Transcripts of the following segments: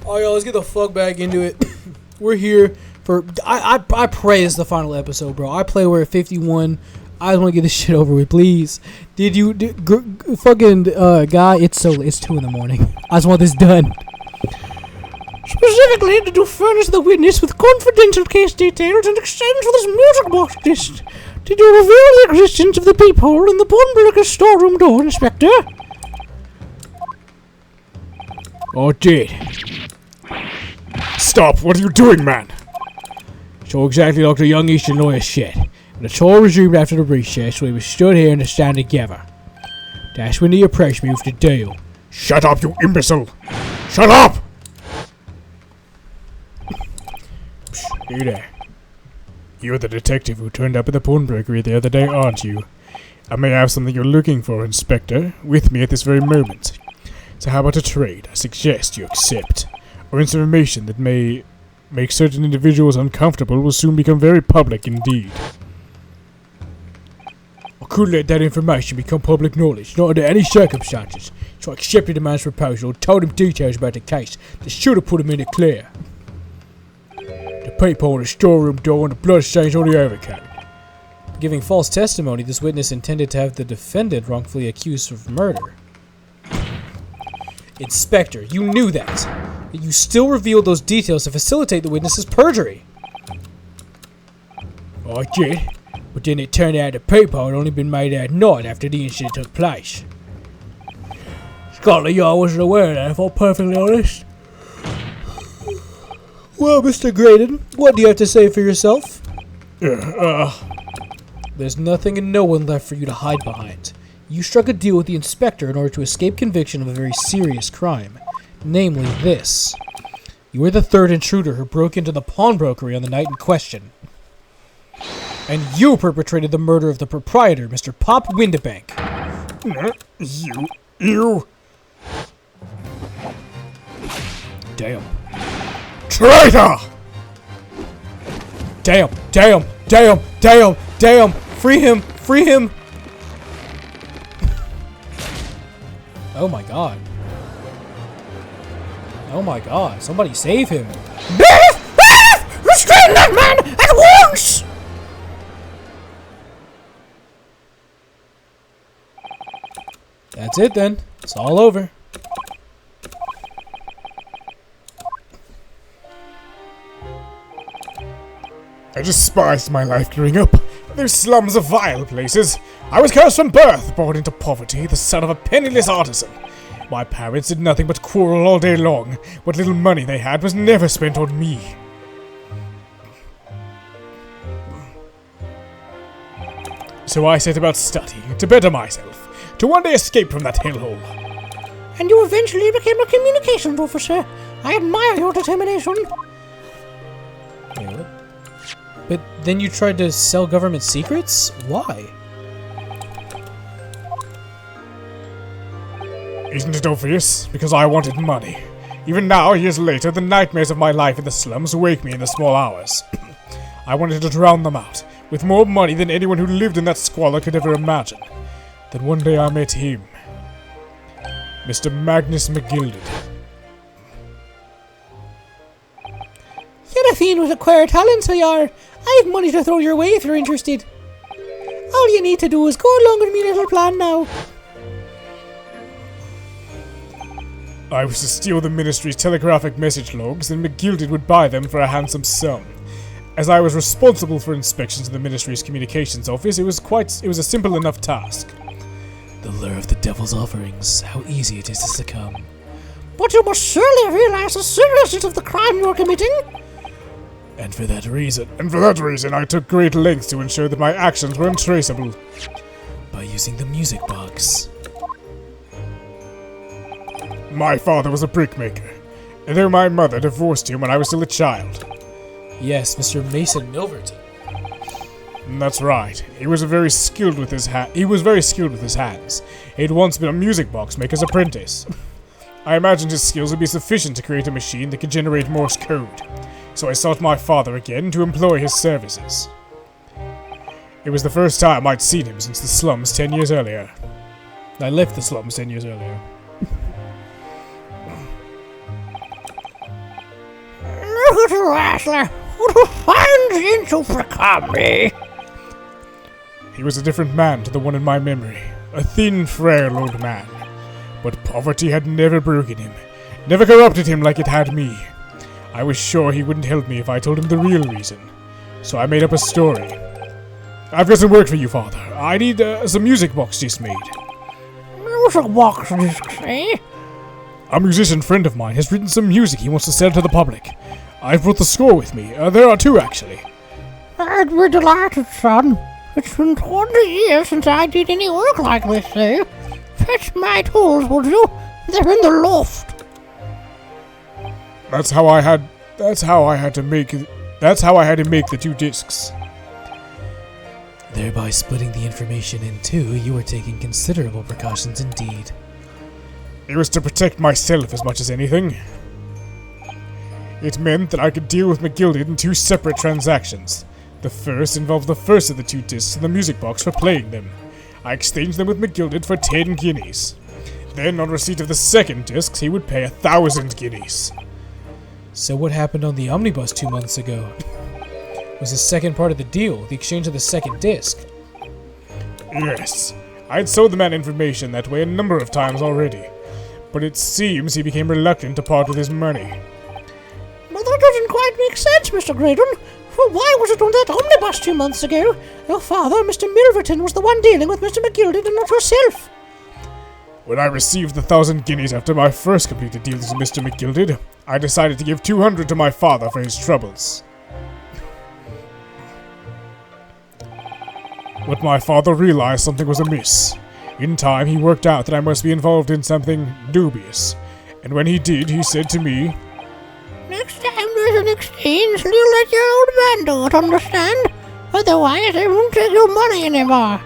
Alright, y'all, let's get the fuck back into it. We're here for... I pray it's the final episode, bro. I play we're at 51. I just want to get this shit over with, please. Fucking guy, it's 2 in the morning. I just want this done. Specifically, did you furnish the witness with confidential case details in exchange for this music box disc? Did you reveal the existence of the peephole in the pawnbroker's storeroom door, Inspector? I did. Stop! What are you doing, man? So exactly like the young Eastern lawyer said. When the trial resumed after the recess, we were stood here in the stand together. That's when the approached me with the deal. Shut up, you imbecile! Shut up! Psst, you there. You're the detective who turned up at the pawnbrokery the other day, aren't you? I may have something you're looking for, Inspector, with me at this very moment. So how about a trade? I suggest you accept. Or information that may make certain individuals uncomfortable will soon become very public indeed. I couldn't let that information become public knowledge, not under any circumstances. So I accepted the man's proposal and told him details about the case that should have put him in the clear. The peephole in the storeroom door and the bloodstains on the overcoat. Giving false testimony, this witness intended to have the defendant wrongfully accused of murder. Inspector, you knew that. But you still revealed those details to facilitate the witness's perjury. I did, but then it turned out the peephole had only been made that night after the incident took place. Scotland Yard wasn't aware of that, if I'm perfectly honest. Well, Mr. Graydon, what do you have to say for yourself? There's nothing and no one left for you to hide behind. You struck a deal with the inspector in order to escape conviction of a very serious crime. Namely this. You were the third intruder who broke into the pawnbrokery on the night in question. And you perpetrated the murder of the proprietor, Mr. Pop Windebank. You... Damn. Traitor! Damn. Free him. Oh my god. Somebody save him. Restrain that man at once! That's it then. It's all over. I despised my life growing up. Those slums are vile places. I was cursed from birth, born into poverty, the son of a penniless artisan. My parents did nothing but quarrel all day long. What little money they had was never spent on me. So I set about studying, to better myself, to one day escape from that hellhole. And you eventually became a communications officer. I admire your determination. Wait, what? But then you tried to sell government secrets? Why? Isn't it obvious? Because I wanted money. Even now, years later, the nightmares of my life in the slums wake me in the small hours. I wanted to drown them out, with more money than anyone who lived in that squalor could ever imagine. Then one day I met him. Mr. Magnus McGilded. You're a fiend with acquired talent, so you are. I have money to throw your way if you're interested. All you need to do is go along with me little plan now. I was to steal the ministry's telegraphic message logs, and McGilded would buy them for a handsome sum. As I was responsible for inspections of the ministry's communications office, it was a simple enough task. The lure of the devil's offerings, how easy it is to succumb. But you must surely realize the seriousness of the crime you are committing. And for that reason, I took great lengths to ensure that my actions were untraceable. By using the music box. My father was a brickmaker, and though my mother divorced him when I was still a child. Yes, Mr. Mason Milverton. That's right. He was very skilled with his hands. He had once been a music box maker's apprentice. I imagined his skills would be sufficient to create a machine that could generate Morse code. So I sought my father again to employ his services. It was the first time I'd seen him since the slums 10 years earlier. I left the slums 10 years earlier. little wrestler, what finds into become me? He was a different man to the one in my memory. A thin, frail old man. But poverty had never broken him, never corrupted him like it had me. I was sure he wouldn't help me if I told him the real reason. So I made up a story. I've got some work for you, Father. I need some music box discs made. Music box discs, eh? A musician friend of mine has written some music he wants to sell to the public. I've brought the score with me. There are two, actually. I'd be delighted, son. It's been 20 years since I did any work like this, eh? Fetch my tools, would you? They're in the loft. That's how I had him make the two discs. Thereby splitting the information in two, you were taking considerable precautions indeed. It was to protect myself as much as anything. It meant that I could deal with McGilded in two separate transactions. The first involved the first of the two discs in the music box for playing them. I exchanged them with McGilded for 10 guineas. Then, on receipt of the second discs, he would pay 1,000 guineas. So what happened on the omnibus 2 months ago? Was the second part of the deal, the exchange of the second disc? Yes, I'd sold the man information that way a number of times already. But it seems he became reluctant to part with his money. Well, that doesn't quite make sense, Mr. Graydon. For why was it on that omnibus 2 months ago? Your father, Mr. Milverton, was the one dealing with Mr. McGilded and not yourself. When I received the 1,000 guineas after my first completed dealings with Mr. McGilded, I decided to give 200 to my father for his troubles. But my father realized something was amiss. In time, he worked out that I must be involved in something dubious. And when he did, he said to me, Next time there's an exchange, you let your old man do it, understand? Otherwise, I won't take your money anymore.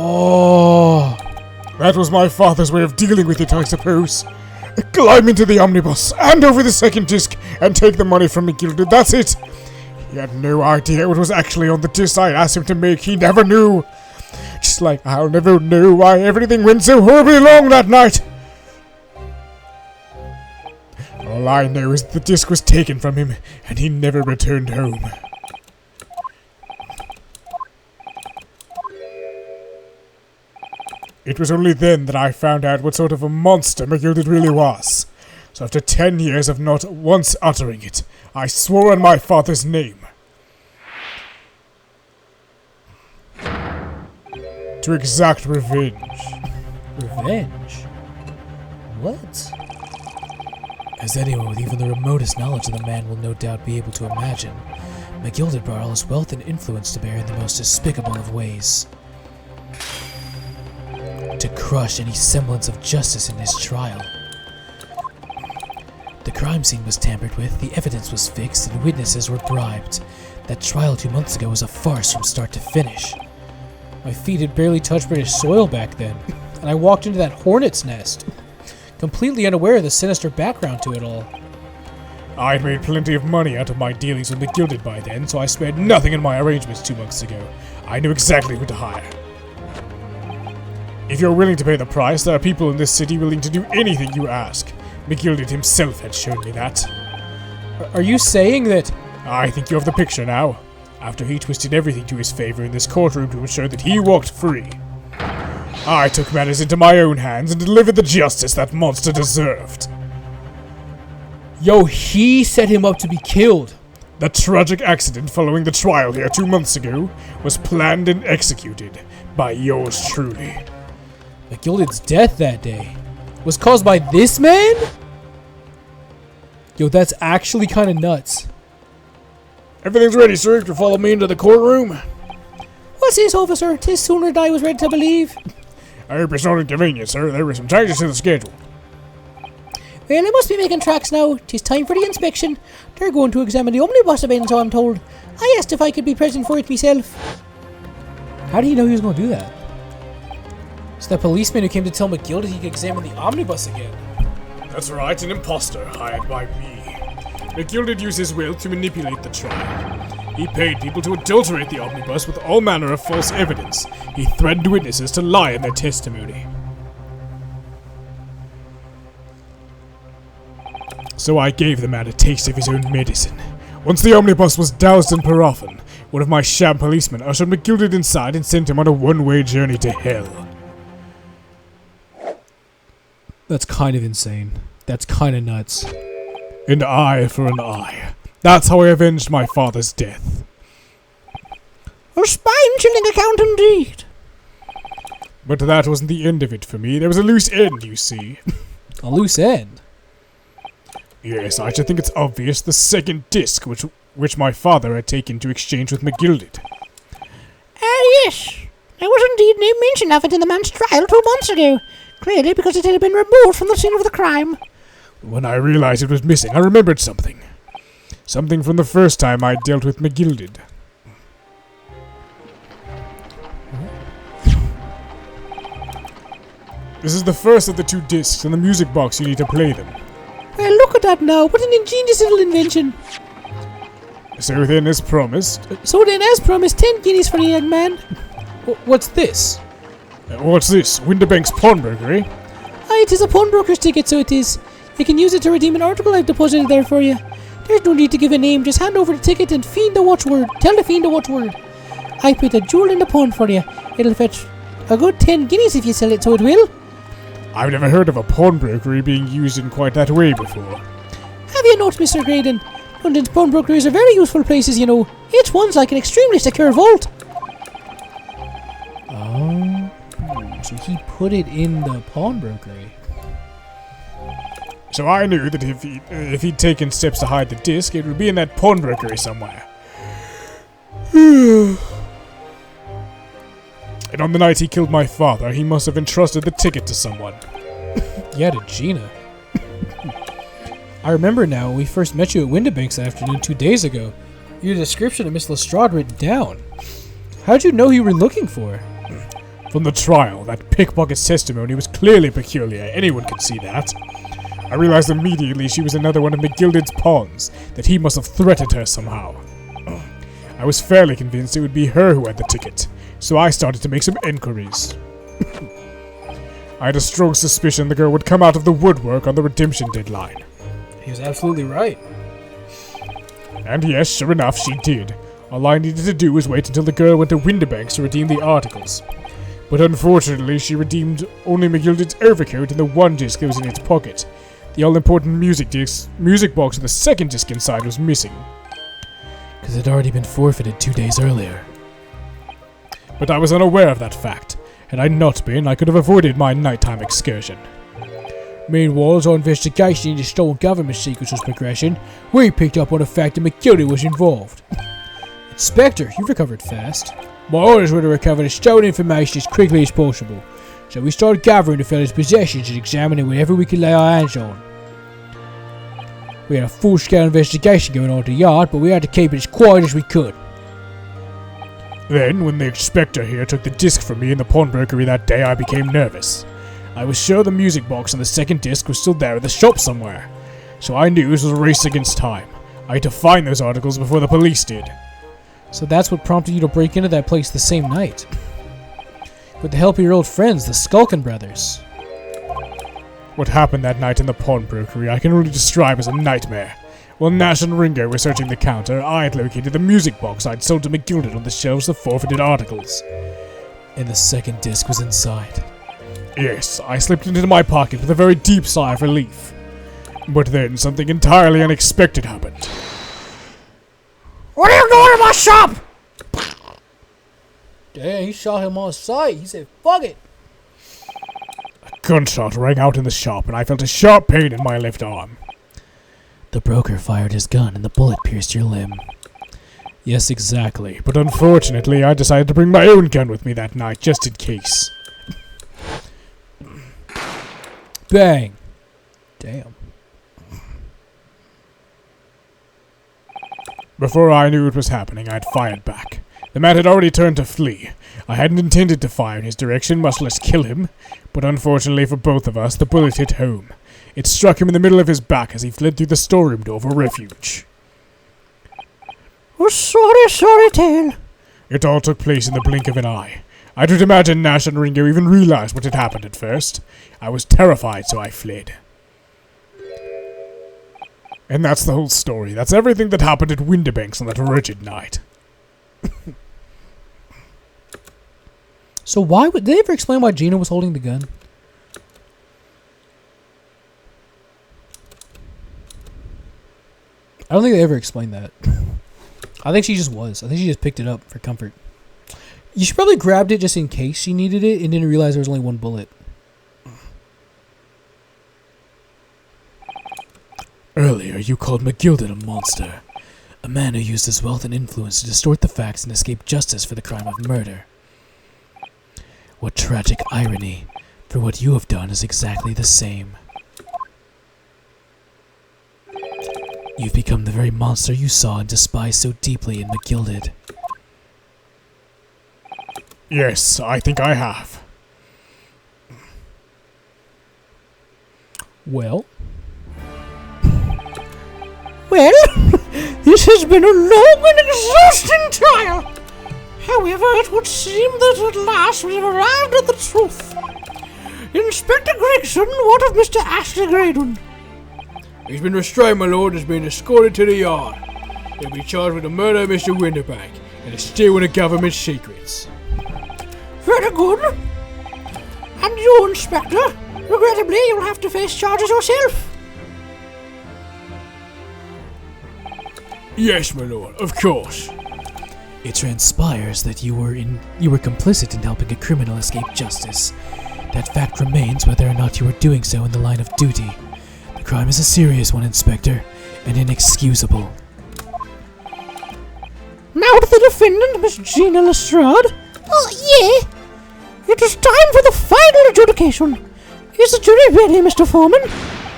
Oh. That was my father's way of dealing with it, I suppose. Climb into the omnibus, hand over the second disc, and take the money from McGilded, that's it. He had no idea what was actually on the disc I asked him to make, he never knew. Just like I'll never know why everything went so horribly wrong that night. All I know is the disc was taken from him, and he never returned home. It was only then that I found out what sort of a monster McGilded really was. So after 10 years of not once uttering it, I swore on my father's name to exact revenge. Revenge? What? As anyone with even the remotest knowledge of the man will no doubt be able to imagine, McGilded brought all his wealth and influence to bear in the most despicable of ways. To crush any semblance of justice in his trial. The crime scene was tampered with, the evidence was fixed, and witnesses were bribed. That trial 2 months ago was a farce from start to finish. My feet had barely touched British soil back then, and I walked into that hornet's nest, completely unaware of the sinister background to it all. I'd made plenty of money out of my dealings with McGilded by then, so I spared nothing in my arrangements 2 months ago. I knew exactly who to hire. If you're willing to pay the price, there are people in this city willing to do anything you ask. McGilded himself had shown me that. Are you saying that... I think you have the picture now. After he twisted everything to his favor in this courtroom to ensure that he walked free, I took matters into my own hands and delivered the justice that monster deserved. Yo, he set him up to be killed. The tragic accident following the trial here 2 months ago was planned and executed by yours truly. McGilded's death that day was caused by this man? Yo, that's actually kind of nuts. Everything's ready, sir, to follow me into the courtroom. What's this, officer? 'Tis sooner than I was ready to believe. I hope it's not inconvenient, sir. There were some changes to the schedule. Well, I must be making tracks now. 'Tis time for the inspection. They're going to examine the omnibus again, so I'm told. I asked if I could be present for it myself. How do you know he was going to do that? It's that policeman who came to tell McGilded he could examine the omnibus again. That's right, an imposter hired by me. McGilded used his will to manipulate the trial. He paid people to adulterate the omnibus with all manner of false evidence. He threatened witnesses to lie in their testimony. So I gave the man a taste of his own medicine. Once the omnibus was doused in paraffin, one of my sham policemen ushered McGilded inside and sent him on a one-way journey to hell. That's kind of insane. That's kind of nuts. An eye for an eye. That's how I avenged my father's death. A spine-chilling account indeed. But that wasn't the end of it for me. There was a loose end, you see. A loose end? Yes, I should think it's obvious. The second disc, which my father had taken to exchange with McGilded. Yes. There was indeed no mention of it in the man's trial 2 months ago. Clearly because it had been removed from the scene of the crime. When I realized it was missing, I remembered something. Something from the first time I dealt with McGilded. This is the first of the 2 discs in the music box. You need to play them. Well, look at that now. What an ingenious little invention. So then, as promised... So then, as promised, 10 guineas for the young man. What's this? What's this? Winterbank's Pawnbroker, eh? Aye, it is a pawnbroker's ticket, so it is. You can use it to redeem an article I've deposited there for you. There's no need to give a name. Just hand over the ticket and fiend the watchword. Tell the fiend the watchword. I put a jewel in the pawn for you. It'll fetch a good 10 guineas if you sell it, so it will. I've never heard of a pawnbrokery being used in quite that way before. Have you noticed, Mr. Graydon? London's pawnbrokeries are very useful places, you know. Each one's like an extremely secure vault. Oh, so he put it in the pawnbrokery. So I knew that if he'd taken steps to hide the disc, it would be in that pawnbrokery somewhere. And on the night he killed my father, he must have entrusted the ticket to someone. Yeah, to Gina. I remember now, we first met you at Windibank's that afternoon 2 days ago. Your description of Miss Lestrade written down. How'd you know who you were looking for? From the trial, that pickpocket's testimony was clearly peculiar. Anyone could see that. I realized immediately she was another one of McGilded's pawns, that he must have threatened her somehow. I was fairly convinced it would be her who had the ticket, so I started to make some enquiries. I had a strong suspicion the girl would come out of the woodwork on the redemption deadline. He was absolutely right. And yes, sure enough, she did. All I needed to do was wait until the girl went to Windibank's to redeem the articles. But unfortunately, she redeemed only McGilded's overcoat and the one disc that was in its pocket. The all-important music box with the second disc inside was missing. Because it had already been forfeited 2 days earlier. But I was unaware of that fact. Had I not been, I could have avoided my nighttime excursion. Meanwhile, as our investigation into stolen government secrets was progressing, we picked up on the fact that McGilded was involved. Inspector, you recovered fast. My orders were to recover the stolen information as quickly as possible, so we started gathering the fella's possessions and examining whatever we could lay our hands on. We had a full-scale investigation going on at the yard, but we had to keep it as quiet as we could. Then, when the inspector here took the disc from me in the pawnbrokery that day, I became nervous. I was sure the music box and the second disc was still there at the shop somewhere, so I knew this was a race against time. I had to find those articles before the police did. So that's what prompted you to break into that place the same night. With the help of your old friends, the Skulkin brothers. What happened that night in the pawnbrokery I can only describe as a nightmare. While Nash and Ringo were searching the counter, I had located the music box I'd sold to McGilded on the shelves of forfeited articles. And the second disc was inside. Yes, I slipped it into my pocket with a very deep sigh of relief. But then something entirely unexpected happened. What are you doing in my shop? Damn, he shot him on sight. He said, fuck it. A gunshot rang out in the shop, and I felt a sharp pain in my left arm. The broker fired his gun, and the bullet pierced your limb. Yes, exactly. But unfortunately, I decided to bring my own gun with me that night, just in case. Bang. Damn. Before I knew what was happening, I had fired back. The man had already turned to flee. I hadn't intended to fire in his direction, much less kill him, but unfortunately for both of us, the bullet hit home. It struck him in the middle of his back as he fled through the storeroom door for refuge. Oh, sorry tale. It all took place in the blink of an eye. I don't imagine Nash and Ringo even realized what had happened at first. I was terrified, so I fled. And that's the whole story. That's everything that happened at Winterbanks on that wretched night. So why would... Did they ever explain why Gina was holding the gun? I don't think they ever explained that. I think she just was. I think she just picked it up for comfort. You should probably grabbed it just in case she needed it and didn't realize there was only one bullet. Earlier, you called McGilded a monster. A man who used his wealth and influence to distort the facts and escape justice for the crime of murder. What tragic irony, for what you have done is exactly the same. You've become the very monster you saw and despised so deeply in McGilded. Yes, I think I have. Well, this has been a long and exhausting trial. However, it would seem that at last we have arrived at the truth. Inspector Gregson, what of Mr. Ashley Graydon? He's been restrained, my lord, and has been escorted to the yard. He'll be charged with the murder of Mr. Winterbank and the stealing of government secrets. Very good. And you, Inspector, regrettably, you'll have to face charges yourself. Yes, my lord, of course. It transpires that you were complicit in helping a criminal escape justice. That fact remains whether or not you were doing so in the line of duty. The crime is a serious one, Inspector, and inexcusable. Now to the defendant, Miss Gina Lestrade. Oh, yeah. It is time for the final adjudication. Is the jury ready, Mr. Foreman?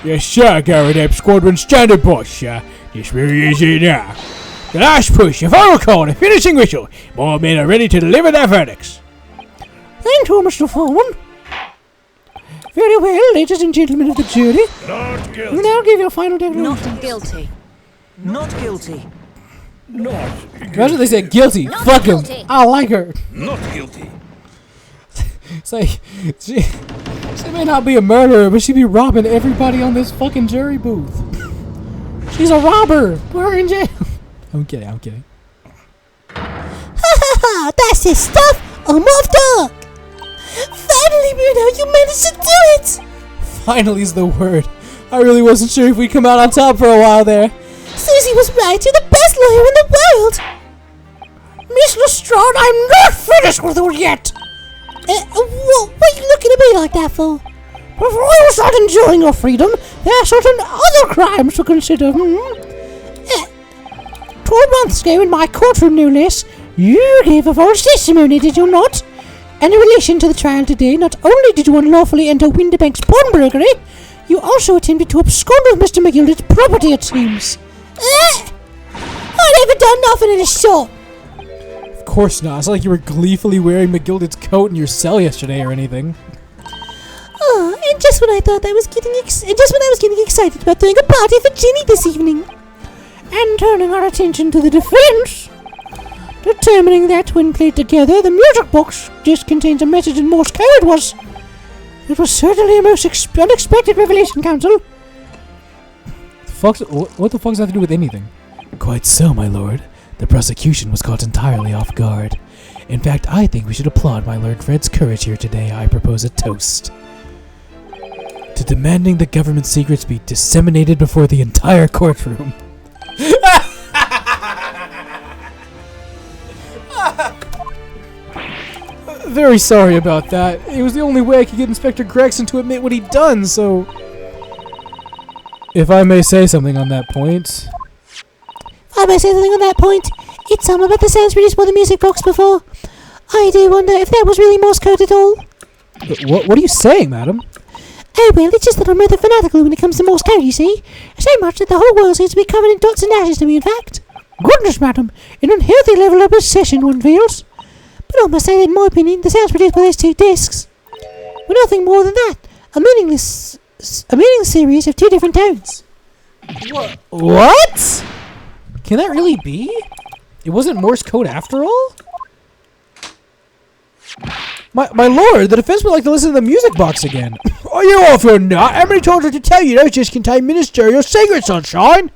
Yes, sir, Garrett Ebb Squadron Standard Boss, sir. This very is it now. The last push, the final call, the finishing whistle. More men are ready to deliver their verdicts. Thank you, Mr. Foreman. Very well, ladies and gentlemen of the jury. Not guilty. You now give your final declaration. Not guilty. Not guilty. Imagine they said guilty. Not Fuck him. guilty. I like her. Not guilty. It's like, she may not be a murderer, but she be robbing everybody on this fucking jury booth. She's a robber. Put her in jail. I'm kidding. Ha! That's his stuff. I'm off dog. Finally, Bruno, you managed to do it. Finally is the word. I really wasn't sure if we'd come out on top for a while there. Susie was right. You're the best lawyer in the world. Miss Lestrade, I'm not finished with her yet. What are you looking at me like that for? Before you start enjoying your freedom, there are certain other crimes to consider. 12 months ago in my courtroom, no less, you gave a false testimony, did you not? And in relation to the trial today, not only did you unlawfully enter Winterbank's pawnbrokery, you also attempted to abscond with Mr. McGilded's property, it seems. I never done nothing of the sort. Of course not. It's not like you were gleefully wearing McGilded's coat in your cell yesterday or anything. Oh, and just when I thought I was getting excited about throwing a party for Ginny this evening, and turning our attention to the defense, determining that when played together, the music box just contains a message in Morse code, it was certainly a most unexpected revelation, Counsel. What the fuck does that have to do with anything? Quite so, my lord. The prosecution was caught entirely off guard. In fact, I think we should applaud my Lord Fred's courage here today. I propose a toast to demanding the government secrets be disseminated before the entire courtroom. Very sorry about that. It was the only way I could get Inspector Gregson to admit what he'd done, so... If I may say something on that point... It's something about the sounds produced by the music box before. I do wonder if that was really Morse code at all. What are you saying, madam? Oh, well, it's just that I'm rather fanatical when it comes to Morse code, you see. So much that the whole world seems to be covered in dots and dashes to me, in fact. Goodness, madam, an unhealthy level of obsession, one feels. But I must say that, in my opinion, the sounds produced by those two discs were nothing more than that. A meaningless series of two different tones. What? Can that really be? It wasn't Morse code after all? My lord, the defense would like to listen to the music box again. Are you off your nut? How many times did I tell you those just contain ministerial secrets, sunshine?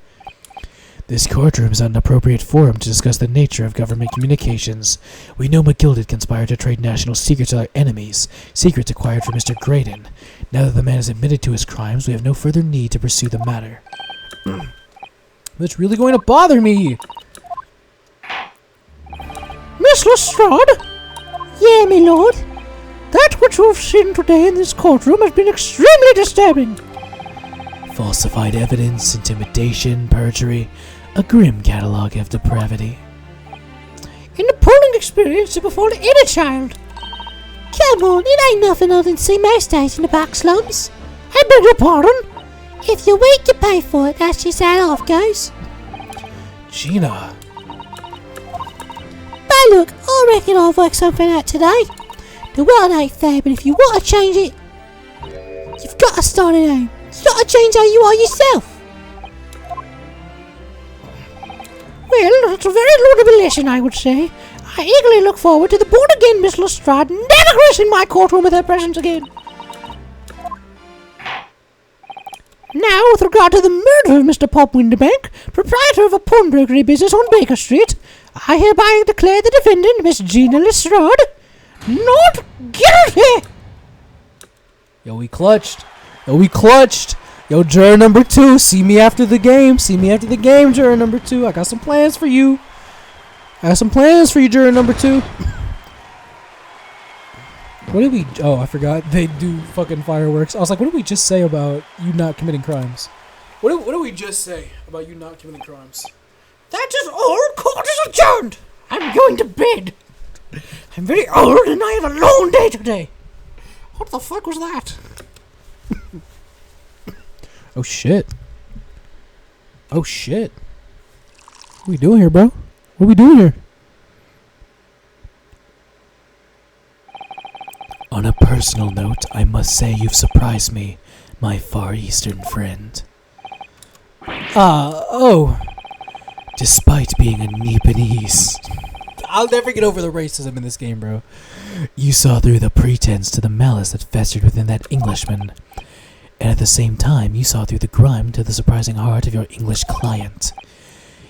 This courtroom is not an appropriate forum to discuss the nature of government communications. We know McGilded conspired to trade national secrets with our enemies, secrets acquired from Mr. Graydon. Now that the man has admitted to his crimes, we have no further need to pursue the matter. That's really going to bother me. Miss Lestrade? Yeah, my lord. That which you have seen today in this courtroom has been extremely disturbing. Falsified evidence, intimidation, perjury, a grim catalogue of depravity. An appalling experience to befall any child. Come on, it ain't nothing I didn't see most days in the back slums. I beg your pardon? If you're weak, you pay for it. That's just how life goes. Gina. But look, I reckon I've worked something out today. The world ain't fair, but if you want to change it, you've got to start at home. You've got to change how you are yourself. Well, it's a very laudable lesson, I would say. I eagerly look forward to the born again Miss Lestrade never gracing my courtroom with her presence again. Now, with regard to the murder of Mr. Pop Winterbank, proprietor of a pawnbrokery business on Baker Street, I hereby declare the defendant, Miss Gina Lestrade, not guilty! Yo, we clutched. Yo, juror number 2, see me after the game. Juror number 2. I got some plans for you. Juror number 2. What did we... Oh, I forgot. They do fucking fireworks. I was like, what did we just say about you not committing crimes? What did we just say about you not committing crimes? That is all. Court is adjourned. I'm going to bed. I'm very old and I have a long day today. What the fuck was that? Oh shit. What we doing here, bro? What are we doing here? On a personal note, I must say you've surprised me, my Far Eastern friend. Oh. Despite being a Nepalese, I'll never get over the racism in this game, bro. you saw through the pretense to the malice that festered within that Englishman. And at the same time, you saw through the grime to the surprising heart of your English client.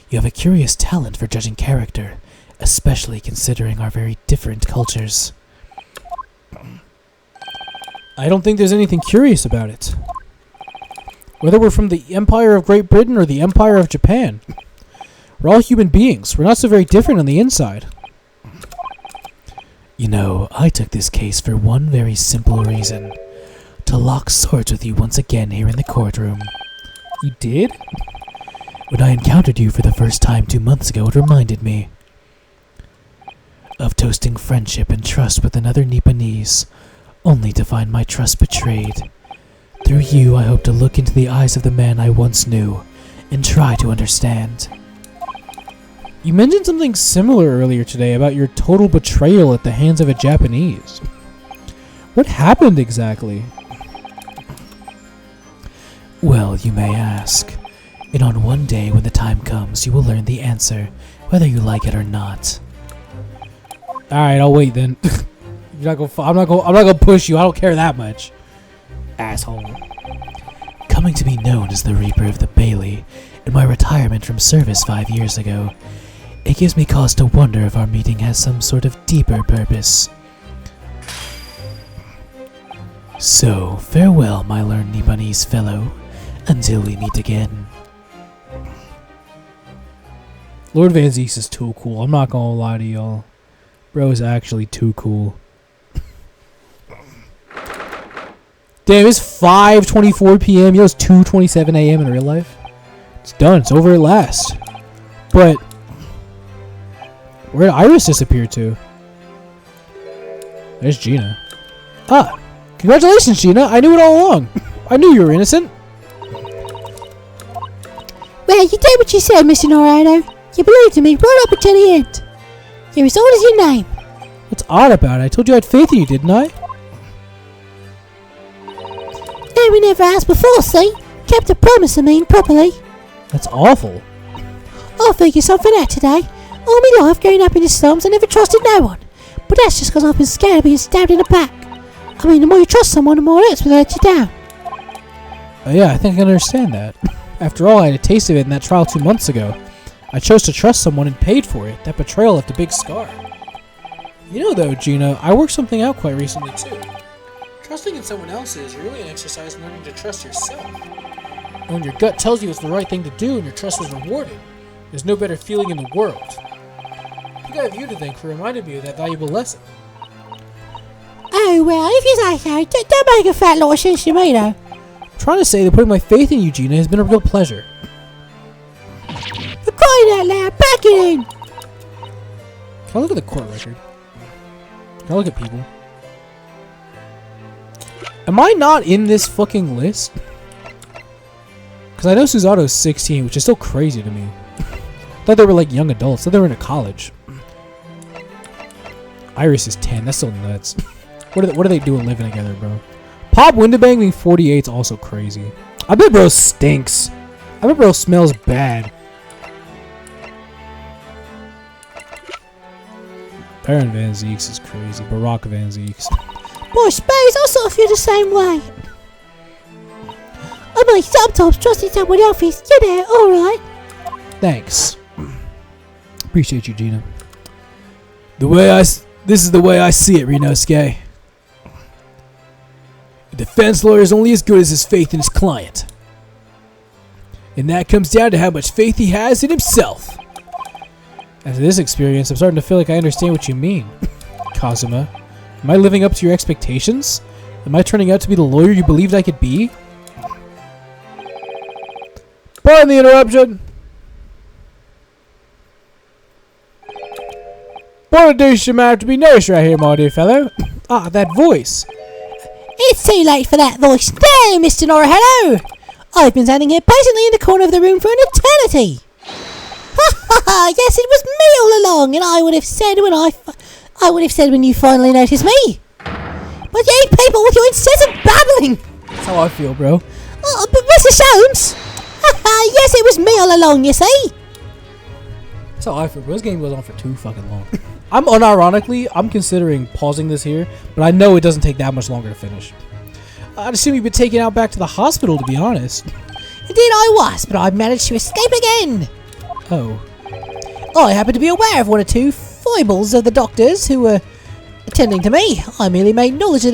You have a curious talent for judging character, especially considering our very different cultures. I don't think there's anything curious about it. Whether we're from the Empire of Great Britain or the Empire of Japan, we're all human beings. We're not so very different on the inside. You know, I took this case for one very simple reason. To lock swords with you once again here in the courtroom. You did? When I encountered you for the first time 2 months ago, it reminded me of toasting friendship and trust with another Nepalese, only to find my trust betrayed. Through you, I hope to look into the eyes of the man I once knew, and try to understand. You mentioned something similar earlier today about your total betrayal at the hands of a Japanese. What happened exactly? Well, you may ask. And on one day when the time comes, you will learn the answer, whether you like it or not. Alright, I'll wait then. I'm not gonna push you. I don't care that much. Asshole. Coming to be known as the Reaper of the Bailey, in my retirement from service 5 years ago, it gives me cause to wonder if our meeting has some sort of deeper purpose. So, farewell, my learned Nepalese fellow, until we meet again. Lord Van Zees is too cool. I'm not gonna lie to y'all. Bro is actually too cool. Damn, it's 5:24 p.m. Yo, it's 2:27 a.m. in real life. It's done. It's over at last. But where did Iris disappear to? There's Gina. Ah, congratulations, Gina. I knew it all along. I knew you were innocent. Well, you did what you said, Mr. Norado. You believed in me right up until the end. You're as old as your name. What's odd about it? I told you I had faith in you, didn't I? No, we never asked before, see? Kept a promise, I mean, properly. That's awful. I'll figure something out today. All my life growing up in the slums, I never trusted no one. But that's just because I've been scared of being stabbed in the back. I mean, the more you trust someone, the more else will let you down. Yeah, I think I can understand that. After all, I had a taste of it in that trial 2 months ago. I chose to trust someone and paid for it. That betrayal left a big scar. You know though, Gina, I worked something out quite recently too. Trusting in someone else is really an exercise in learning to trust yourself. And when your gut tells you it's the right thing to do and your trust is rewarded, there's no better feeling in the world. I think I have you to thank for reminding me of that valuable lesson. Oh, well, if you say so, don't make a fat lot of sense to me, though. I'm trying to say that putting my faith in you, Gina, has been a real pleasure. For crying out loud, back it in! Can I look at the court record? Can I look at people? Am I not in this fucking list? Because I know Susato's 16, which is still crazy to me. I thought they were like young adults. I thought they were in a college. Iris is 10. That's so nuts. What are they doing living together, bro? Pop Windabang being 48 is also crazy. I bet bro stinks. I bet bro smells bad. Baron Van Zeeks is crazy. Barack Van Zeeks. Boy, suppose I sort of feel the same way. I mean, sometimes trusting someone else is, alright. Thanks. Appreciate you, Gina. This is the way I see it, Rinosuke. A defense lawyer is only as good as his faith in his client. And that comes down to how much faith he has in himself. After this experience, I'm starting to feel like I understand what you mean. Kazuma, am I living up to your expectations? Am I turning out to be the lawyer you believed I could be? Pardon the interruption. What a douche amount to be noticed right here, my dear fellow. Ah, that voice. It's too late for that voice now, Mr. Norahelo. I've been standing here patiently in the corner of the room for an eternity. Ha ha! Yes, it was me all along, and I would have said when you finally noticed me. But you people with your incessant babbling. That's how I feel, bro. Oh, but Mr. Soames. Ha ha! Yes, it was me all along. You see. That's how I feel, bro. This game goes on for too fucking long. I'm considering pausing this here, but I know it doesn't take that much longer to finish. I'd assume you've been taken out back to the hospital, to be honest. Indeed I was, but I managed to escape again. Oh. I happen to be aware of one or two foibles of the doctors who were attending to me. I merely made my knowledge of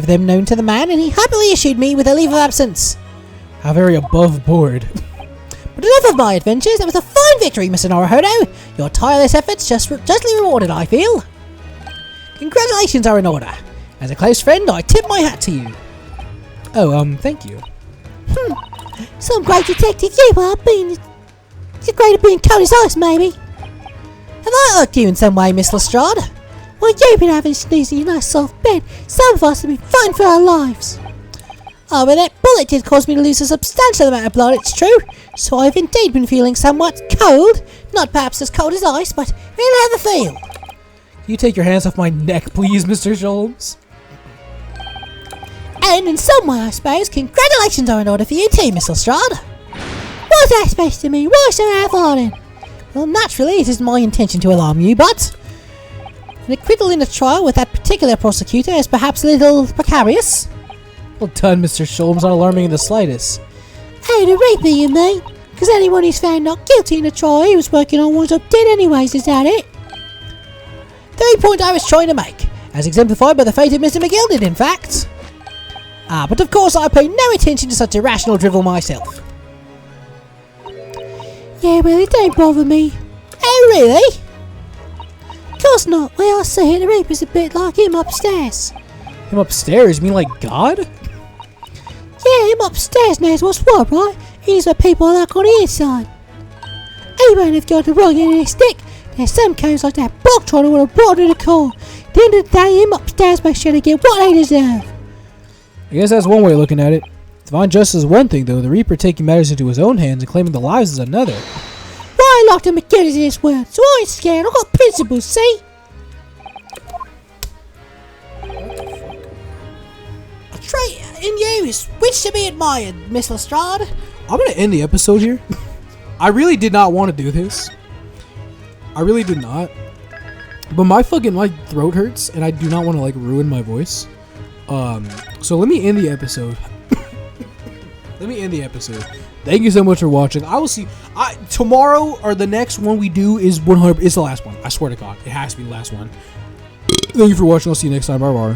them known to the man, and he happily issued me with a leave of absence. How very above board. But enough of my adventures. That was a fine victory, Mr. Naruhodo. Your tireless efforts justly rewarded, I feel. Congratulations are in order. As a close friend, I tip my hat to you. Oh, thank you. Some great detective you are, you're great at being cold as ice, maybe. Have I irked you in some way, Miss Lestrade? While you've been having a snooze in your nice soft bed, some of us have been fighting for our lives. Oh, but that bullet did cause me to lose a substantial amount of blood, it's true. So I've indeed been feeling somewhat cold. Not perhaps as cold as ice, but really how the feel. Can you take your hands off my neck, please, Mr. Sholmes? And in some way, I suppose, congratulations are in order for you too, Miss Lestrade. What's that supposed to mean? Why so half-hearted? Well, naturally, it isn't my intention to alarm you, but an acquittal in a trial with that particular prosecutor is perhaps a little precarious. Well done, Mr. Sholmes, not alarming in the slightest. Oh, the rape you mean? Because anyone who's found not guilty in a trial he was working on winds up dead anyways, is that it? The point I was trying to make, as exemplified by the fate of Mr. McGilded, in fact. But of course I pay no attention to such irrational drivel myself. Yeah, well, it don't bother me. Oh, really? Of course not. Well, I see it, the Reaper's a bit like him upstairs. Him upstairs? You mean like God? Yeah, him upstairs knows what's what, right? He's what people are like on the inside. He won't have got the wrong end of his stick. There's some codes like that block trying to want to brought to the core. At the end of the day, him upstairs makes sure to get what they deserve. I guess that's one way of looking at it. Divine justice is one thing, though. The Reaper taking matters into his own hands and claiming the lives is another. Why I locked him McGillis in this world, so I ain't scared. I've got principles, see? A trait in you is which to be admired, Miss Lestrade. I'm gonna end the episode here. I really did not want to do this. I really did not. But my throat hurts, and I do not want to ruin my voice. So let me end the episode. let me end the episode. Thank you so much for watching. I will see. Tomorrow or the next one we do is 100. It's the last one. I swear to God, it has to be the last one. Thank you for watching. I'll see you next time. Bye bye.